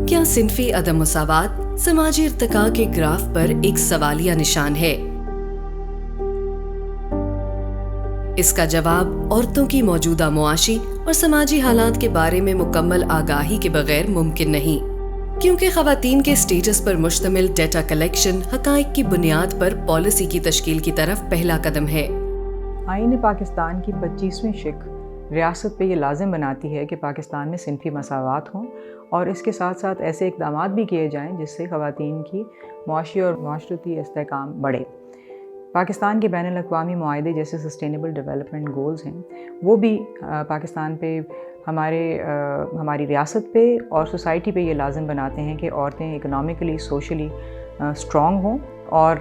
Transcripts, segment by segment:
کیا صنفی عدم مساوات سماجی ارتقاء کے گراف پر ایک سوالیہ نشان ہے؟ اس کا جواب عورتوں کی موجودہ معاشی اور سماجی حالات کے بارے میں مکمل آگاہی کے بغیر ممکن نہیں، کیونکہ خواتین کے اسٹیٹس پر مشتمل ڈیٹا کلیکشن حقائق کی بنیاد پر پالیسی کی تشکیل کی طرف پہلا قدم ہے۔ آئین پاکستان کی 25ویں شق ریاست پہ یہ لازم بناتی ہے کہ پاکستان میں صنفی مساوات ہوں اور اس کے ساتھ ساتھ ایسے اقدامات بھی کیے جائیں جس سے خواتین کی معاشی اور معاشرتی استحکام بڑھے۔ پاکستان کے بین الاقوامی معاہدے جیسے سسٹینیبل ڈیولپمنٹ گولز ہیں، وہ بھی پاکستان پہ ہماری ریاست پہ اور سوسائٹی پہ یہ لازم بناتے ہیں کہ عورتیں اکنامکلی سوشلی اسٹرانگ ہوں اور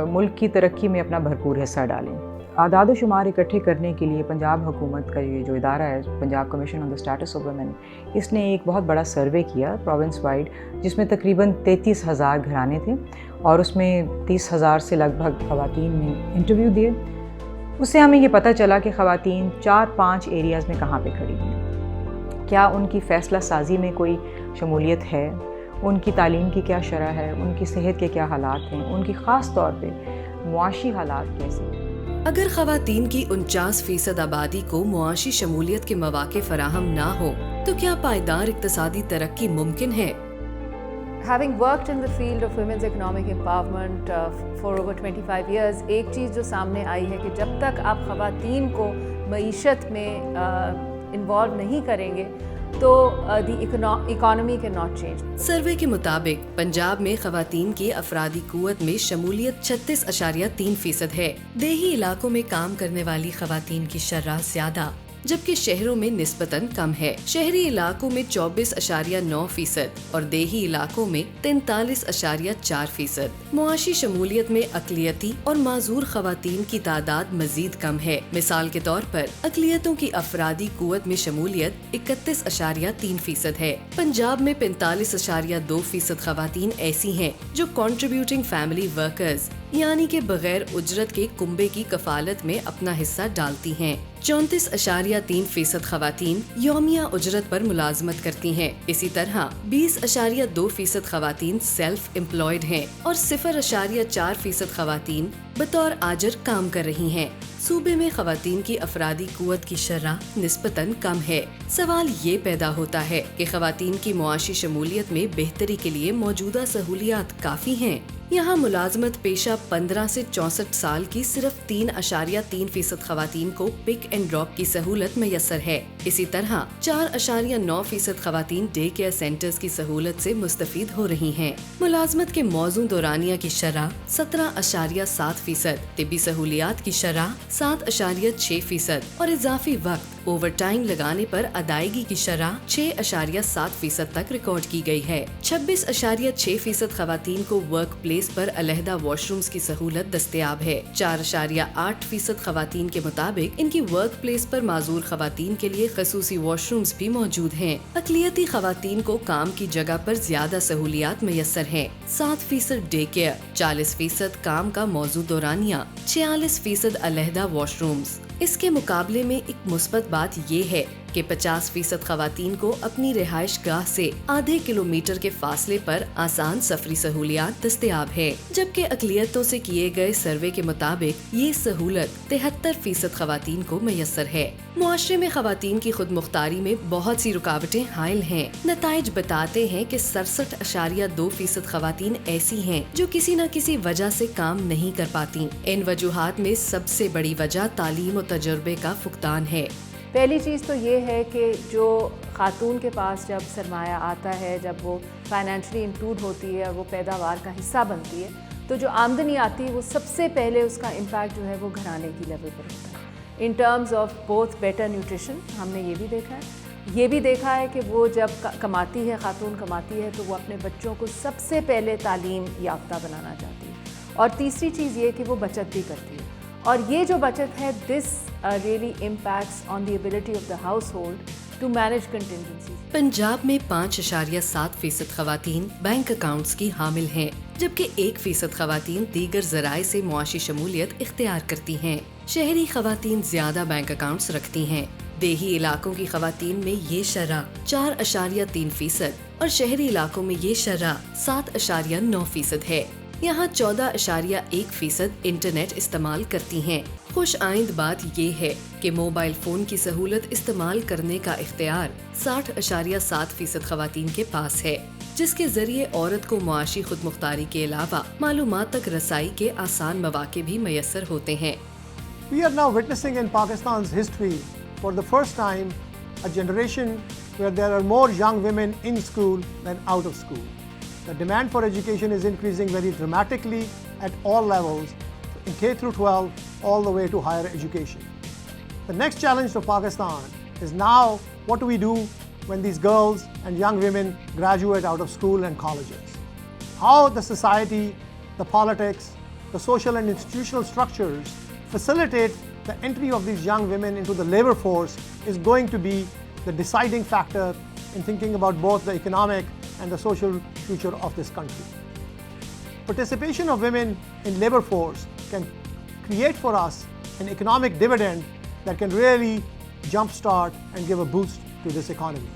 ملک کی ترقی میں اپنا بھرپور حصہ ڈالیں۔ اعداد و شمار اکٹھے کرنے کے لیے پنجاب حکومت کا یہ جو ادارہ ہے، Punjab commission on the status of women, اس نے ایک بہت بڑا سروے کیا پروونس وائڈ، جس میں تقریباً 33,000 گھرانے تھے اور اس میں 30,000 سے لگ بھگ خواتین نے انٹرویو دیے۔ اس سے ہمیں یہ پتہ چلا کہ خواتین 4-5 ایریاز میں کہاں پہ کھڑی ہیں، کیا ان کی فیصلہ سازی میں کوئی شمولیت ہے، ان کی تعلیم کی کیا شرح ہے، ان کی صحت کے کیا حالات ہیں، ان کی خاص طور پہ معاشی حالات کیسے ہیں۔ اگر خواتین کی 49% آبادی کو معاشی شمولیت کے مواقع فراہم نہ ہو تو کیا پائیدار اقتصادی ترقی ممکن ہے؟ Having worked in the field of women's economic empowerment for over 25 years, ایک چیز جو سامنے آئی ہے کہ جب تک آپ خواتین کو معیشت میں انوالو نہیں کریں گے تو the economy cannot change۔ Survey کے مطابق پنجاب میں خواتین کی افرادی قوت میں شمولیت 36.3% ہے۔ دیہی علاقوں میں کام کرنے والی خواتین کی شرح زیادہ، جبکہ شہروں میں نسبتاً کم ہے۔ شہری علاقوں میں 24.9% اور دیہی علاقوں میں 43.4%۔ معاشی شمولیت میں اقلیتی اور معذور خواتین کی تعداد مزید کم ہے۔ مثال کے طور پر اقلیتوں کی افرادی قوت میں شمولیت 31.3% ہے۔ پنجاب میں 45.2% خواتین ایسی ہیں جو کنٹریبیوٹنگ فیملی ورکرز یعنی کہ بغیر اجرت کے کنبے کی کفالت میں اپنا حصہ ڈالتی ہیں۔ 34.3% خواتین یومیہ اجرت پر ملازمت کرتی ہیں۔ اسی طرح 20.2% خواتین سیلف امپلائڈ ہیں اور 0.4% خواتین بطور آجر کام کر رہی ہیں۔ صوبے میں خواتین کی افرادی قوت کی شرح نسبتاً کم ہے۔ سوال یہ پیدا ہوتا ہے کہ خواتین کی معاشی شمولیت میں بہتری کے لیے موجودہ سہولیات کافی ہیں؟ یہاں ملازمت پیشہ 15 سے 64 سال کی صرف 3.3% خواتین کو پک اینڈ ڈراپ کی سہولت میسر ہے۔ اسی طرح 4.9% خواتین ڈے کیئر سینٹرز کی سہولت سے مستفید ہو رہی ہیں۔ ملازمت کے موزوں دورانیہ کی شرح 17.7%، طبی سہولیات کی شرح 7.6% اور اضافی وقت اوور ٹائم لگانے پر ادائیگی کی شرح 6.7% تک ریکارڈ کی گئی ہے۔ 26.6% خواتین کو ورک پلیس پر علیحدہ واش رومز کی سہولت دستیاب ہے۔ 4.8% خواتین کے مطابق ان کی ورک پلیس پر معذور خواتین کے لیے خصوصی واش رومز بھی موجود ہیں۔ اقلیتی خواتین کو کام کی جگہ پر زیادہ سہولیات میسر ہیں۔ 7% ڈے کیئر، 40% کام کا موزوں دورانیہ، 46% علیحدہ واش رومز۔ اس کے مقابلے میں ایک مثبت بات یہ ہے کہ 50% خواتین کو اپنی رہائش گاہ سے آدھے کلومیٹر کے فاصلے پر آسان سفری سہولیات دستیاب ہے، جبکہ اقلیتوں سے کیے گئے سروے کے مطابق یہ سہولت 73% خواتین کو میسر ہے۔ معاشرے میں خواتین کی خود مختاری میں بہت سی رکاوٹیں حائل ہیں۔ نتائج بتاتے ہیں کہ 67.2% خواتین ایسی ہیں جو کسی نہ کسی وجہ سے کام نہیں کر پاتی۔ ان وجوہات میں سب سے بڑی وجہ تعلیم و تجربے کا فقدان ہے۔ پہلی چیز تو یہ ہے کہ جو خاتون کے پاس جب سرمایہ آتا ہے، جب وہ فائنینشلی انکلوڈ ہوتی ہے اور وہ پیداوار کا حصہ بنتی ہے، تو جو آمدنی آتی ہے وہ سب سے پہلے اس کا امپیکٹ جو ہے وہ گھرانے کی لیول پر ہوتا ہے۔ In terms of both better nutrition, ہم نے یہ بھی دیکھا ہے۔ یہ بھی دیکھا ہے کہ وہ جب کماتی ہے، خاتون کماتی ہے، تو وہ اپنے بچوں کو سب سے پہلے تعلیم یافتہ بنانا چاہتی ہے۔ اور تیسری چیز یہ کہ وہ بچت بھی کرتی ہے، اور یہ جو بچت ہے this really impacts on the ability of the household to manage contingencies۔ Punjab میں 5.7% خواتین بینک اکاؤنٹس کی حامل ہیں، جبکہ 1% خواتین دیگر ذرائع سے معاشی شمولیت اختیار کرتی ہیں۔ شہری خواتین زیادہ بینک اکاؤنٹس رکھتی ہیں۔ دیہی علاقوں کی خواتین میں یہ شرح 4.3% اور شہری علاقوں میں یہ شرح 7.9% ہے۔ یہاں 14.1% انٹرنیٹ استعمال کرتی ہیں۔ خوش آئند بات یہ ہے کہ موبائل فون کی سہولت استعمال کرنے کا اختیار 60.7% خواتین کے پاس ہے، جس کے ذریعے عورت کو معاشی خود مختاری کے علاوہ معلومات تک رسائی کے آسان مواقع بھی میسر ہوتے ہیں۔ We are now witnessing in Pakistan's history for the first time a generation where there are more young women in school than out of school. The demand for education is increasing very dramatically at all levels, in K through 12 all the way to higher education. The next challenge for Pakistan is now what do we do when these girls and young women graduate out of school and colleges? How the society, the politics, the social and institutional structures facilitate the entry of these young women into the labor force is going to be the deciding factor in thinking about both the economic and the social future of this country. Participation of women in labor force can create for us an economic dividend that can really jumpstart and give a boost to this economy.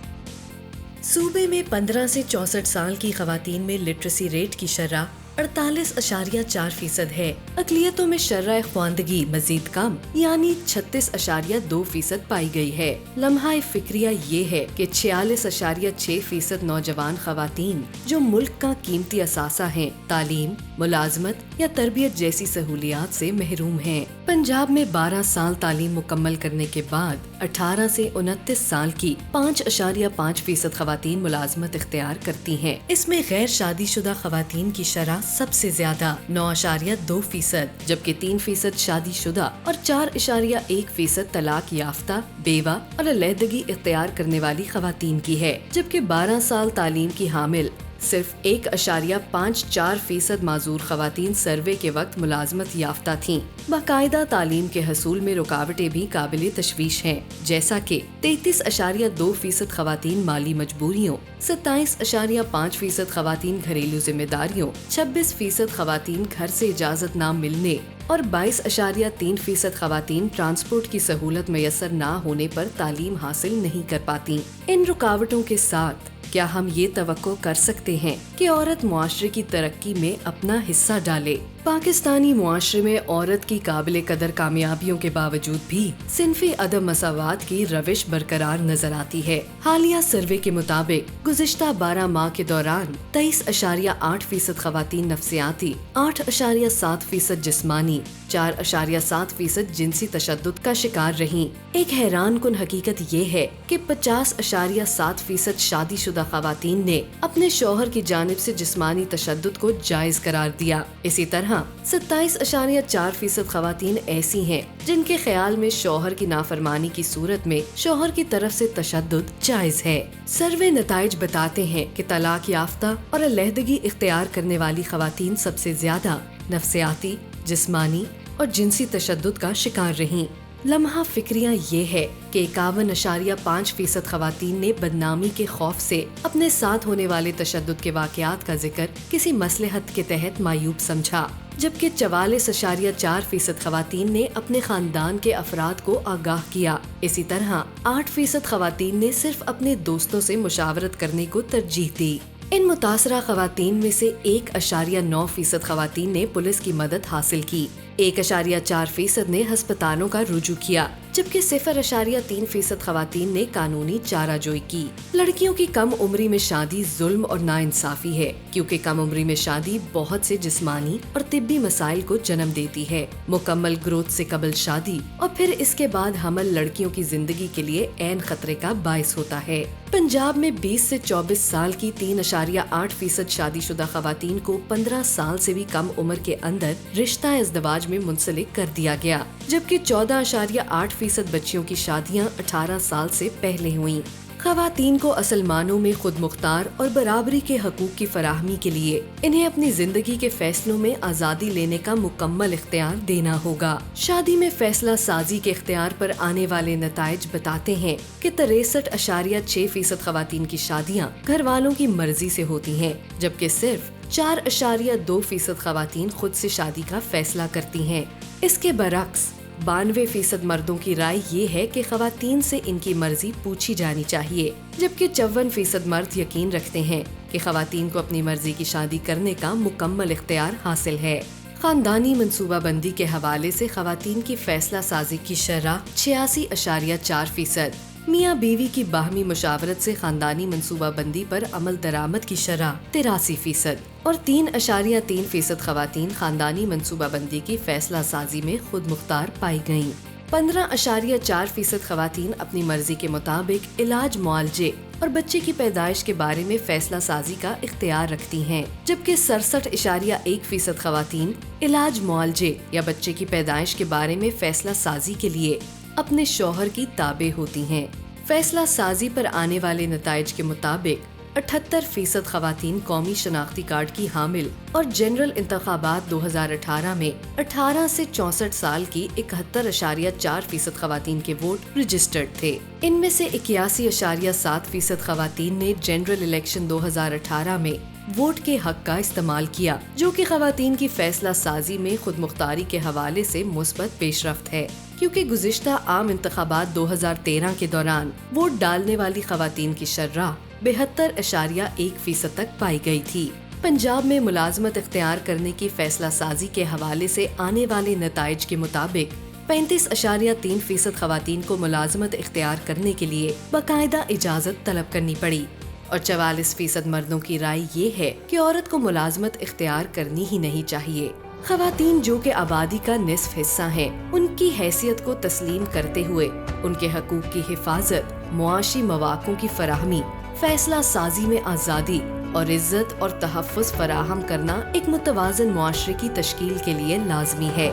صوبے میں 15 سے 64 سال کی خواتین میں literacy rate کی شرح 48.4% ہے۔ اقلیتوں میں شرح خواندگی مزید کم یعنی 36.2% پائی گئی ہے۔ لمحہ فکریہ یہ ہے کہ 46.6% نوجوان خواتین جو ملک کا قیمتی اثاثہ ہیں تعلیم، ملازمت یا تربیت جیسی سہولیات سے محروم ہیں۔ پنجاب میں 12 سال تعلیم مکمل کرنے کے بعد 18 سے 29 سال کی 5.5% خواتین ملازمت اختیار کرتی ہیں۔ اس میں غیر شادی شدہ خواتین کی شرح سب سے زیادہ 9.2%، جبکہ 3% شادی شدہ اور 4.1% طلاق یافتہ، بیوہ اور علیحدگی اختیار کرنے والی خواتین کی ہے، جبکہ 12 سال تعلیم کی حامل صرف 1.54% معذور خواتین سروے کے وقت ملازمت یافتہ تھیں۔ باقاعدہ تعلیم کے حصول میں رکاوٹیں بھی قابل تشویش ہیں، جیسا کہ 33.2% خواتین مالی مجبوریوں، 27.5% خواتین گھریلو ذمہ داریوں، 26% خواتین گھر سے اجازت نہ ملنے اور 22.3% خواتین ٹرانسپورٹ کی سہولت میسر نہ ہونے پر تعلیم حاصل نہیں کر پاتی۔ ان رکاوٹوں کے ساتھ کیا ہم یہ توقع کر سکتے ہیں کہ عورت معاشرے کی ترقی میں اپنا حصہ ڈالے؟ پاکستانی معاشرے میں عورت کی قابل قدر کامیابیوں کے باوجود بھی صنفی عدم مساوات کی روش برقرار نظر آتی ہے۔ حالیہ سروے کے مطابق گزشتہ 12 ماہ کے دوران 23.8% خواتین نفسیاتی، 8.7% جسمانی، 4.7% جنسی تشدد کا شکار رہیں۔ ایک حیران کن حقیقت یہ ہے کہ 50.7% شادی شدہ خواتین نے اپنے شوہر کی جانب سے جسمانی تشدد کو جائز قرار دیا۔ اسی طرح 27.4% خواتین ایسی ہیں جن کے خیال میں شوہر کی نافرمانی کی صورت میں شوہر کی طرف سے تشدد جائز ہے۔ سروے نتائج بتاتے ہیں کہ طلاق یافتہ اور علیحدگی اختیار کرنے والی خواتین سب سے زیادہ نفسیاتی، جسمانی اور جنسی تشدد کا شکار رہیں۔ لمحہ فکریہ یہ ہے کہ 51.5% خواتین نے بدنامی کے خوف سے اپنے ساتھ ہونے والے تشدد کے واقعات کا ذکر کسی مصلحت کے تحت معیوب سمجھا، جبکہ 44.4% خواتین نے اپنے خاندان کے افراد کو آگاہ کیا۔ اسی طرح 8% خواتین نے صرف اپنے دوستوں سے مشاورت کرنے کو ترجیح دی۔ ان متاثرہ خواتین میں سے 1.9% خواتین نے پولیس کی مدد حاصل کی، 1.4% نے ہسپتالوں کا رجوع کیا، جبکہ 0.3% خواتین نے قانونی چارہ جوئی کی۔ لڑکیوں کی کم عمری میں شادی ظلم اور ناانصافی ہے، کیونکہ کم عمری میں شادی بہت سے جسمانی اور طبی مسائل کو جنم دیتی ہے۔ مکمل گروتھ سے قبل شادی اور پھر اس کے بعد حمل لڑکیوں کی زندگی کے لیے عین خطرے کا باعث ہوتا ہے۔ پنجاب میں 20 سے 24 سال کی 3.8% شادی شدہ خواتین کو 15 سال سے بھی کم عمر کے اندر رشتہ ازدواج میں منسلک کر دیا گیا، جبکہ 14.8% بچیوں کی شادیاں 18 سال سے پہلے ہوئیں۔ خواتین کو اصل معنوں میں خود مختار اور برابری کے حقوق کی فراہمی کے لیے انہیں اپنی زندگی کے فیصلوں میں آزادی لینے کا مکمل اختیار دینا ہوگا۔ شادی میں فیصلہ سازی کے اختیار پر آنے والے نتائج بتاتے ہیں کہ 63.6% خواتین کی شادیاں گھر والوں کی مرضی سے ہوتی ہیں، جبکہ صرف 4.2% خواتین خود سے شادی کا فیصلہ کرتی ہیں۔ اس کے برعکس 92% مردوں کی رائے یہ ہے کہ خواتین سے ان کی مرضی پوچھی جانی چاہیے، جبکہ 54% مرد یقین رکھتے ہیں کہ خواتین کو اپنی مرضی کی شادی کرنے کا مکمل اختیار حاصل ہے۔ خاندانی منصوبہ بندی کے حوالے سے خواتین کی فیصلہ سازی کی شرح 86.4%، میاں بیوی کی باہمی مشاورت سے خاندانی منصوبہ بندی پر عمل درآمد کی شرح 83% اور 3.3% خواتین خاندانی منصوبہ بندی کی فیصلہ سازی میں خود مختار پائی گئیں۔ 15.4% خواتین اپنی مرضی کے مطابق علاج، معالجے اور بچے کی پیدائش کے بارے میں فیصلہ سازی کا اختیار رکھتی ہیں، جبکہ 67.1% خواتین علاج، معالجے یا بچے کی پیدائش کے بارے میں فیصلہ سازی کے لیے اپنے شوہر کی تابع ہوتی ہیں۔ فیصلہ سازی پر آنے والے نتائج کے مطابق 78% خواتین قومی شناختی کارڈ کی حامل اور جنرل انتخابات 2018 میں 18 سے 64 سال کی 71.4% خواتین کے ووٹ رجسٹرڈ تھے۔ ان میں سے 81.7% خواتین نے جنرل الیکشن 2018 میں ووٹ کے حق کا استعمال کیا، جو کہ خواتین کی فیصلہ سازی میں خود مختاری کے حوالے سے مثبت پیش رفت ہے، کیونکہ گزشتہ عام انتخابات 2013 کے دوران ووٹ ڈالنے والی خواتین کی شرح 72.1% تک پائی گئی تھی۔ پنجاب میں ملازمت اختیار کرنے کی فیصلہ سازی کے حوالے سے آنے والے نتائج کے مطابق 35.3% خواتین کو ملازمت اختیار کرنے کے لیے باقاعدہ اجازت طلب کرنی پڑی، اور 44% مردوں کی رائے یہ ہے کہ عورت کو ملازمت اختیار کرنی ہی نہیں چاہیے۔ خواتین جو کہ آبادی کا نصف حصہ ہیں، ان کی حیثیت کو تسلیم کرتے ہوئے ان کے حقوق کی حفاظت، معاشی مواقع کی فراہمی، فیصلہ سازی میں آزادی اور عزت اور تحفظ فراہم کرنا ایک متوازن معاشرے کی تشکیل کے لیے لازمی ہے۔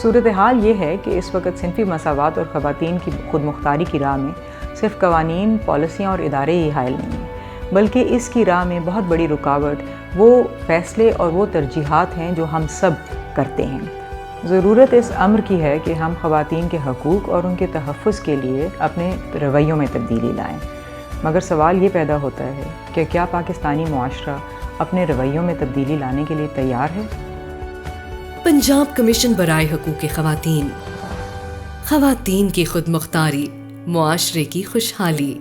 صورتحال یہ ہے کہ اس وقت صنفی مساوات اور خواتین کی خود مختاری کی راہ میں صرف قوانین، پالیسیاں اور ادارے ہی حائل نہیں ہیں، بلکہ اس کی راہ میں بہت بڑی رکاوٹ وہ فیصلے اور وہ ترجیحات ہیں جو ہم سب کرتے ہیں۔ ضرورت اس امر کی ہے کہ ہم خواتین کے حقوق اور ان کے تحفظ کے لیے اپنے رویوں میں تبدیلی لائیں، مگر سوال یہ پیدا ہوتا ہے کہ کیا پاکستانی معاشرہ اپنے رویوں میں تبدیلی لانے کے لیے تیار ہے؟ پنجاب کمیشن برائے حقوق خواتین، خواتین کی خود مختاری، معاشرے کی خوشحالی۔